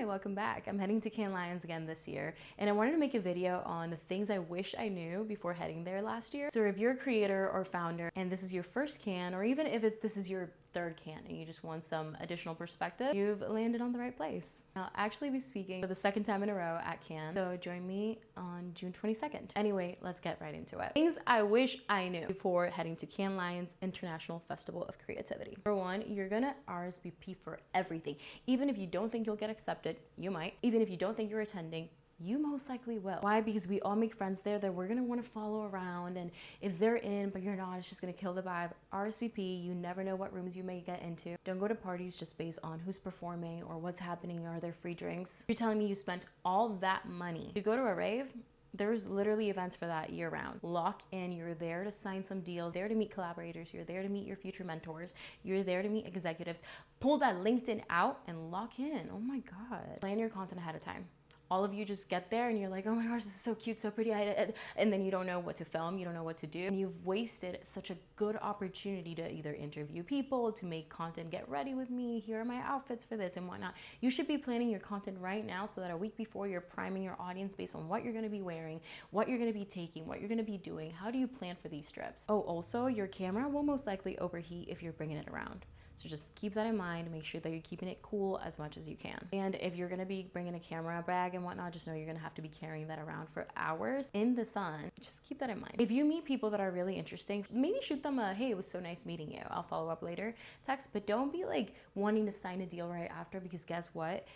welcome back. I'm heading to Cannes Lions again this year, and I wanted to make a video on the things I wish I knew before heading there last year. So if you're a creator or founder and this is your first Cannes, or even if this is your third Cannes and you just want some additional perspective, you've landed on the right place. I'll actually be speaking for the second time in a row at Cannes, so join me on June 22nd. Anyway, let's get right into it. Things I wish I knew before heading to Cannes Lions International Festival of Creativity. Number one, you're gonna RSVP for everything. Even if you don't think you'll get accepted, you might. Even if you don't think you're attending, you most likely will. Why? Because we all make friends there that we're gonna wanna follow around, and if they're in but you're not, it's just gonna kill the vibe. RSVP, you never know what rooms you may get into. Don't go to parties just based on who's performing or what's happening or are there free drinks. You're telling me you spent all that money to go to a rave? There's literally events for that year round. Lock in, you're there to sign some deals, there to meet collaborators, you're there to meet your future mentors, you're there to meet executives. Pull that LinkedIn out and lock in. Oh my God. Plan your content ahead of time. All of you just get there and you're like, oh my gosh, this is so cute, so pretty. And then you don't know what to film, you don't know what to do. And you've wasted such a good opportunity to either interview people, to make content, get ready with me, here are my outfits for this and whatnot. You should be planning your content right now so that a week before you're priming your audience based on what you're gonna be wearing, what you're gonna be taking, what you're gonna be doing. How do you plan for these trips? Oh, also your camera will most likely overheat if you're bringing it around. So just keep that in mind. Make sure that you're keeping it cool as much as you can. And if you're gonna be bringing a camera bag and whatnot, just know you're gonna have to be carrying that around for hours in the sun. Just keep that in mind. If you meet people that are really interesting, maybe shoot them a, hey, it was so nice meeting you, I'll follow up later text, but don't be like wanting to sign a deal right after, because guess what?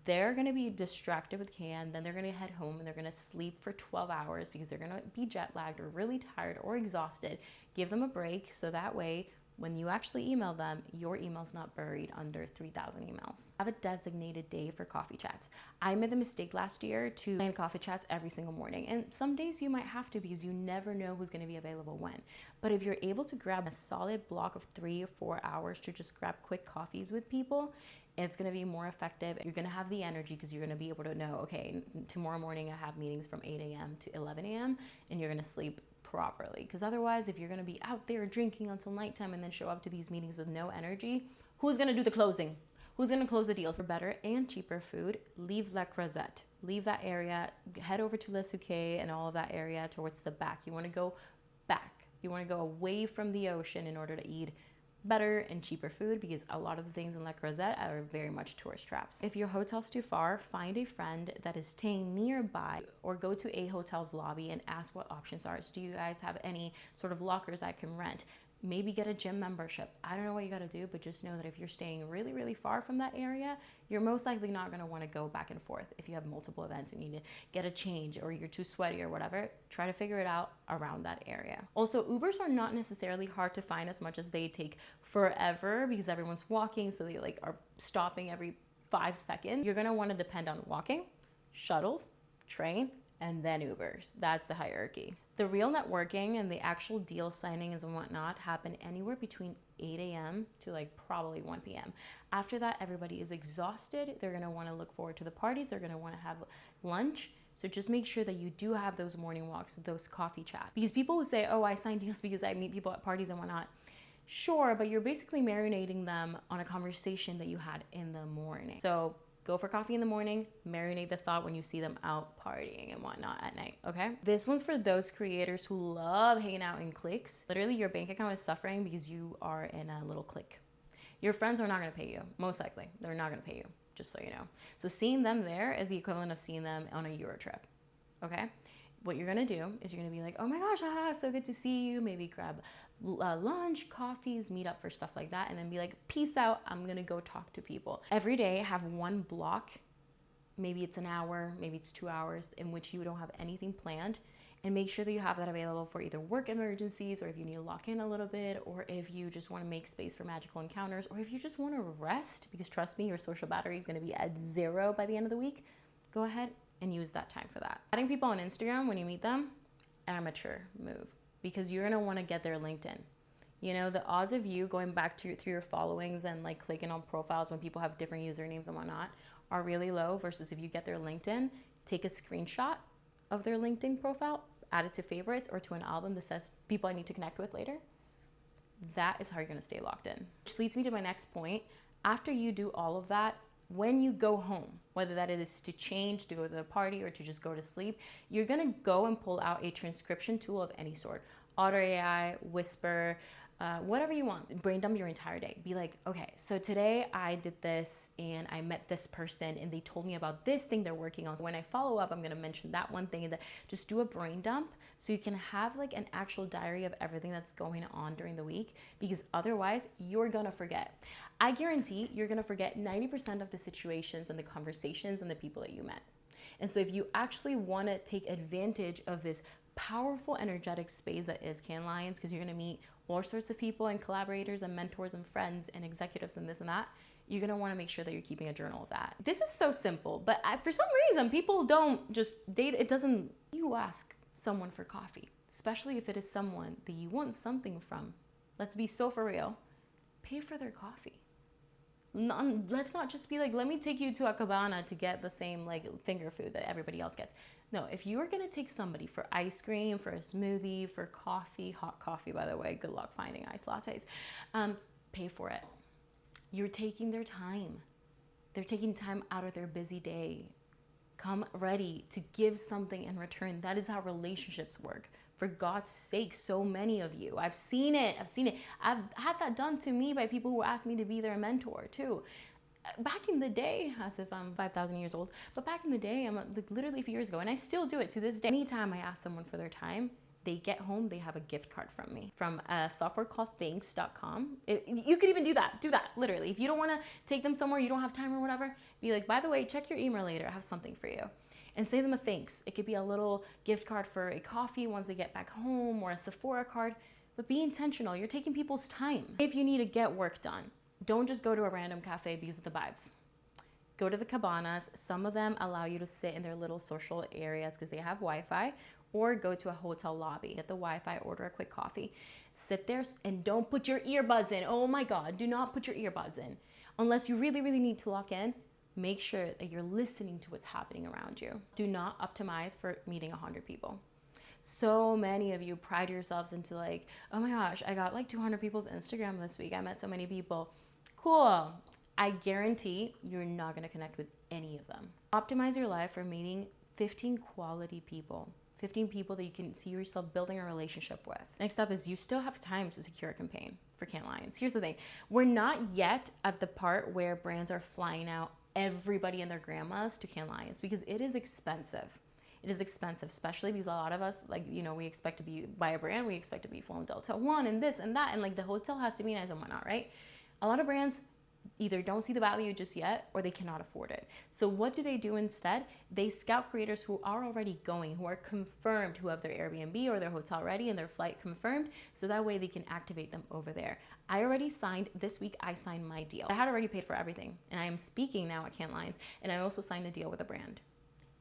They're gonna be distracted with Cannes, then they're gonna head home and they're gonna sleep for 12 hours because they're gonna be jet lagged or really tired or exhausted. Give them a break so that way, when you actually email them, your email's not buried under 3,000 emails. Have a designated day for coffee chats. I made the mistake last year to plan coffee chats every single morning. And some days you might have to because you never know who's gonna be available when. But if you're able to grab a solid block of 3 or 4 hours to just grab quick coffees with people, it's gonna be more effective. You're gonna have the energy because you're gonna be able to know, okay, tomorrow morning I have meetings from 8 a.m. to 11 a.m. and you're gonna sleep properly. Because otherwise, if you're gonna be out there drinking until nighttime and then show up to these meetings with no energy, who's gonna do the closing? Who's gonna close the deals? For better and cheaper food, leave La Croisette. Leave that area, head over to Le Souquet and all of that area towards the back. You wanna go back. You wanna go away from the ocean in order to eat better and cheaper food, because a lot of the things in La Croisette are very much tourist traps. If your hotel's too far, find a friend that is staying nearby or go to a hotel's lobby and ask what options are. So do you guys have any sort of lockers I can rent? Maybe get a gym membership. I don't know what you gotta do, but just know that if you're staying really, really far from that area, you're most likely not gonna wanna go back and forth. If you have multiple events and you need to get a change or you're too sweaty or whatever, try to figure it out around that area. Also, Ubers are not necessarily hard to find as much as they take forever because everyone's walking, so they like are stopping every 5 seconds. You're gonna wanna depend on walking, shuttles, train, and then Ubers. That's the hierarchy. The real networking and the actual deal signings and whatnot happen anywhere between 8 a.m. to like probably 1 p.m. After that, everybody is exhausted. They're gonna wanna look forward to the parties. They're gonna wanna have lunch. So just make sure that you do have those morning walks, those coffee chats. Because people will say, oh, I sign deals because I meet people at parties and whatnot. Sure, but you're basically marinating them on a conversation that you had in the morning. So go for coffee in the morning, marinate the thought when you see them out partying and whatnot at night, okay? This one's for those creators who love hanging out in cliques. Literally, your bank account is suffering because you are in a little clique. Your friends are not gonna pay you, most likely. They're not gonna pay you, just so you know. So seeing them there is the equivalent of seeing them on a Euro trip, okay? What you're gonna do is you're gonna be like, oh my gosh, so good to see you. Maybe grab lunch, coffees, meet up for stuff like that, and then be like, peace out, I'm gonna go talk to people. Every day, have one block, maybe it's an hour, maybe it's 2 hours, in which you don't have anything planned, and make sure that you have that available for either work emergencies, or if you need to lock in a little bit, or if you just wanna make space for magical encounters, or if you just wanna rest, because trust me, your social battery is gonna be at 0 by the end of the week, go ahead and use that time for that. Adding people on Instagram when you meet them, amateur move, because you're gonna wanna get their LinkedIn. You know, the odds of you going back through your followings and like clicking on profiles when people have different usernames and whatnot are really low, versus if you get their LinkedIn, take a screenshot of their LinkedIn profile, add it to favorites or to an album that says people I need to connect with later. That is how you're gonna stay locked in. Which leads me to my next point. After you do all of that, when you go home, whether that is to change, to go to the party, or to just go to sleep, you're gonna go and pull out a transcription tool of any sort. Otter AI, Whisper, whatever you want. Brain dump your entire day. Be like, okay, so today I did this and I met this person and they told me about this thing they're working on. So when I follow up, I'm gonna mention that one thing, and just do a brain dump so you can have like an actual diary of everything that's going on during the week, because otherwise you're gonna forget. I guarantee you're gonna forget 90% of the situations and the conversations and the people that you met. And so if you actually wanna take advantage of this powerful energetic space that is Cannes Lions, because you're gonna meet all sorts of people and collaborators and mentors and friends and executives and this and that, you're gonna wanna make sure that you're keeping a journal of that. This is so simple, but for some reason, people don't just date, you ask someone for coffee, especially if it is someone that you want something from. Let's be so for real, pay for their coffee. Let's not just be like, let me take you to a cabana to get the same like finger food that everybody else gets. No, if you are gonna take somebody for ice cream, for a smoothie, for coffee, hot coffee, by the way, good luck finding iced lattes, pay for it. You're taking their time. They're taking time out of their busy day. Come ready to give something in return. That is how relationships work. For God's sake, so many of you. I've seen it. I've had that done to me by people who asked me to be their mentor too. Back in the day, as if I'm 5,000 years old, but back in the day, I'm like literally a few years ago, and I still do it to this day. Anytime I ask someone for their time, they get home, they have a gift card from me, from a software called thanks.com. You could even do that, literally. If you don't wanna take them somewhere, you don't have time or whatever, be like, by the way, check your email later, I have something for you. And say them a thanks. It could be a little gift card for a coffee once they get back home, or a Sephora card, but be intentional. You're taking people's time. If you need to get work done, don't just go to a random cafe because of the vibes. Go to the cabanas. Some of them allow you to sit in their little social areas because they have Wi-Fi, or go to a hotel lobby, get the Wi-Fi, order a quick coffee. Sit there and don't put your earbuds in. Oh my God, do not put your earbuds in. Unless you really, really need to lock in, make sure that you're listening to what's happening around you. Do not optimize for meeting 100 people. So many of you pride yourselves into like, oh my gosh, I got like 200 people's Instagram this week. I met so many people. Cool. I guarantee you're not gonna connect with any of them. Optimize your life for meeting 15 quality people. 15 people that you can see yourself building a relationship with. Next up is you still have time to secure a campaign for Cannes Lions. Here's the thing. We're not yet at the part where brands are flying out everybody and their grandmas to Cannes Lions, because it is expensive. It is expensive, especially because a lot of us, like, you know, we expect to be, by a brand, we expect to be flown Delta One and this and that, and like the hotel has to be nice and whatnot, right? A lot of brands either don't see the value just yet, or they cannot afford it. So what do they do instead? They scout creators who are already going, who are confirmed, who have their Airbnb or their hotel ready and their flight confirmed, so that way they can activate them over there. I already signed, this week I signed my deal. I had already paid for everything, and I am speaking now at Cannes Lions, and I also signed a deal with a brand.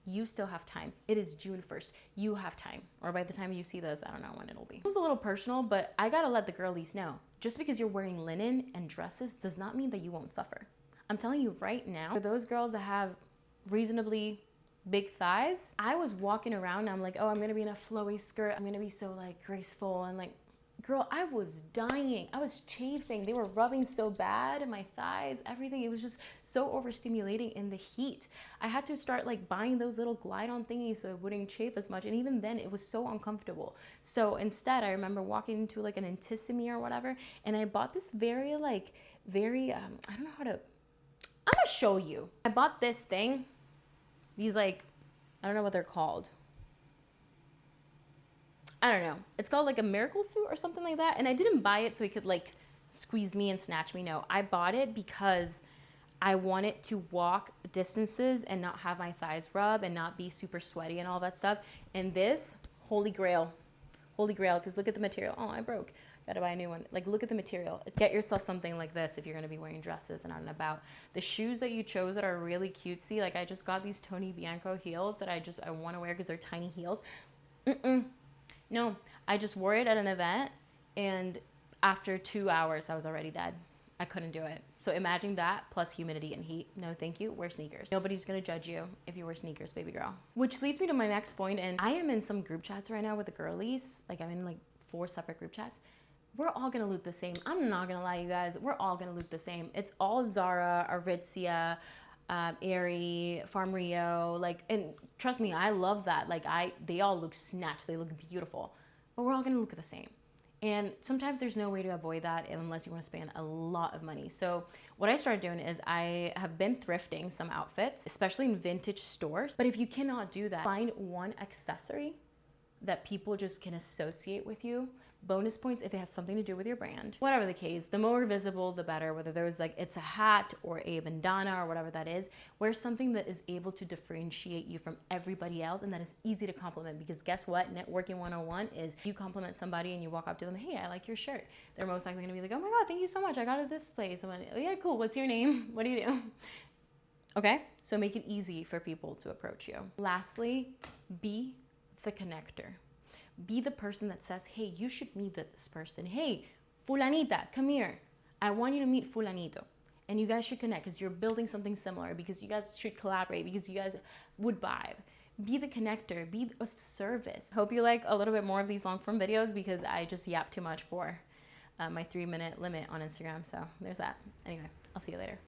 You still have time. It is June 1st. You have time. Or by the time you see this, I don't know when it'll be. It was a little personal, but I gotta let the girlies know. Just because you're wearing linen and dresses does not mean that you won't suffer. I'm telling you right now, for those girls that have reasonably big thighs, I was walking around and I'm like, oh, I'm gonna be in a flowy skirt. I'm gonna be so like graceful and like, girl, I was dying. I was chafing. They were rubbing so bad in my thighs, everything. It was just so overstimulating in the heat. I had to start like buying those little glide-on thingies so it wouldn't chafe as much. And even then, it was so uncomfortable. So instead, I remember walking into like an Intissimi or whatever, and I bought this very, I don't know how to, I'm gonna show you. I bought this thing. These like, I don't know what they're called. I don't know. It's called like a miracle suit or something like that. And I didn't buy it so he could like squeeze me and snatch me. No, I bought it because I wanted to walk distances and not have my thighs rub and not be super sweaty and all that stuff. And this, holy grail, because look at the material. Oh, I broke. Gotta buy a new one. Like, look at the material. Get yourself something like this if you're gonna be wearing dresses and out and about. The shoes that you chose that are really cutesy, like I just got these Tony Bianco heels that I wanna wear because they're tiny heels. No, I just wore it at an event, and after 2 hours, I was already dead. I couldn't do it. So imagine that plus humidity and heat. No, thank you. Wear sneakers. Nobody's gonna judge you if you wear sneakers, baby girl. Which leads me to my next point, and I am in some group chats right now with the girlies. Like, I'm in like 4 separate group chats. We're all gonna look the same. I'm not gonna lie, you guys. We're all gonna look the same. It's all Zara, Aritzia, Aerie, Farm Rio, like, and trust me, I love that. Like, they all look snatched, they look beautiful, but we're all gonna look the same. And sometimes there's no way to avoid that unless you want to spend a lot of money. So what I started doing is I have been thrifting some outfits, especially in vintage stores. But if you cannot do that, find one accessory that people just can associate with you. Bonus points if it has something to do with your brand. Whatever the case, the more visible, the better. Whether there's like, it's a hat or a bandana or whatever that is, wear something that is able to differentiate you from everybody else and that is easy to compliment. Because guess what? Networking 101 is you compliment somebody and you walk up to them, hey, I like your shirt. They're most likely gonna be like, oh my God, thank you so much. I got it this place. I'm like, oh yeah, cool. What's your name? What do you do? Okay, so make it easy for people to approach you. Lastly, be the connector. Be the person that says, hey, you should meet this person. Hey, fulanita, come here. I want you to meet fulanito. And you guys should connect because you're building something similar, because you guys should collaborate, because you guys would vibe. Be the connector, be of service. Hope you like a little bit more of these long form videos because I just yap too much for my 3-minute limit on Instagram. So there's that. Anyway, I'll see you later.